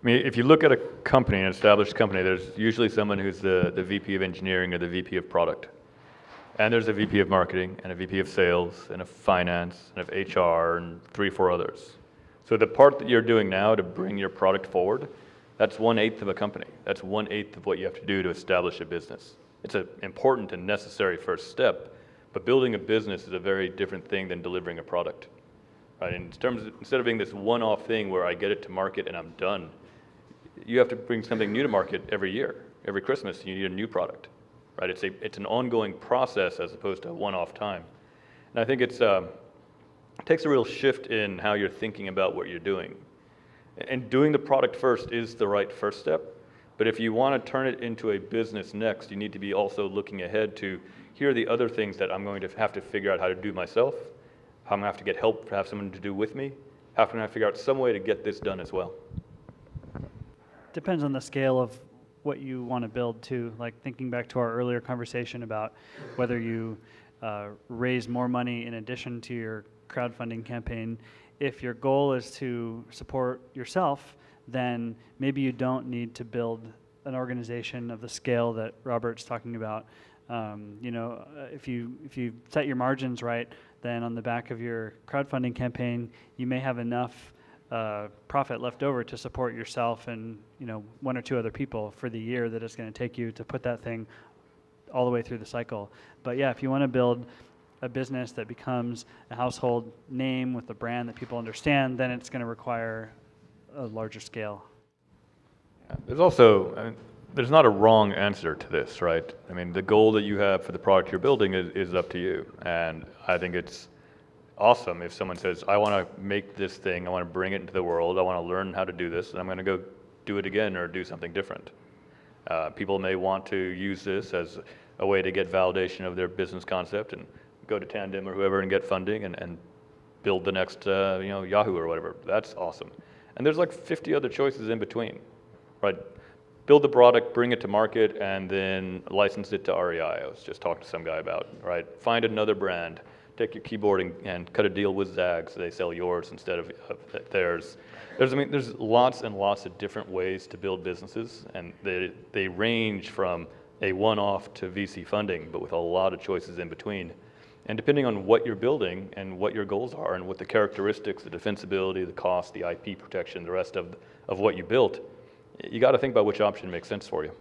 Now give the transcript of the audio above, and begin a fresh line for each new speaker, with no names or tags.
I mean, if you look at a company, an established company, there's usually someone who's the VP of engineering or the VP of product. And there's a VP of marketing and a VP of sales and of finance and of HR and 3 or 4 others. So the part that you're doing now to bring your product forward, that's 1/8 of a company. That's 1/8 of what you have to do to establish a business. It's an important and necessary first step, but building a business is a very different thing than delivering a product. Right? In terms of, instead of being this one-off thing where I get it to market and I'm done, you have to bring something new to market every year. Every Christmas, you need a new product. Right? It's an ongoing process as opposed to a one-off time. And I think it takes a real shift in how you're thinking about what you're doing. And doing the product first is the right first step. But if you want to turn it into a business next, you need to be also looking ahead to, here are the other things that I'm going to have to figure out how to do myself, how I'm going to have to get help to have someone to do with me, how can I figure out some way to get this done as well.
Depends on the scale of what you want to build too. Like thinking back to our earlier conversation about whether you raise more money in addition to your crowdfunding campaign. If your goal is to support yourself, then maybe you don't need to build an organization of the scale that Robert's talking about. If you set your margins right, then on the back of your crowdfunding campaign, you may have enough profit left over to support yourself and 1 or 2 other people for the year that it's going to take you to put that thing all the way through the cycle. But yeah, if you want to build a business that becomes a household name with a brand that people understand, then it's going to require a larger scale.
There's also, there's not a wrong answer to this, right? I mean, the goal that you have for the product you're building is up to you. And I think it's awesome if someone says, I want to make this thing, I want to bring it into the world, I want to learn how to do this, and I'm going to go do it again or do something different. People may want to use this as a way to get validation of their business concept and go to Tandem or whoever and get funding and build the next Yahoo or whatever. That's awesome. And there's like 50 other choices in between, right? Build the product, bring it to market, and then license it to REI. I was just talking to some guy about, right? Find another brand, take your keyboard and cut a deal with Zag so they sell yours instead of theirs. There's lots and lots of different ways to build businesses, and they range from a one-off to VC funding, but with a lot of choices in between. And depending on what you're building and what your goals are and what the characteristics, the defensibility, the cost, the IP protection, the rest of what you built, you got to think about which option makes sense for you.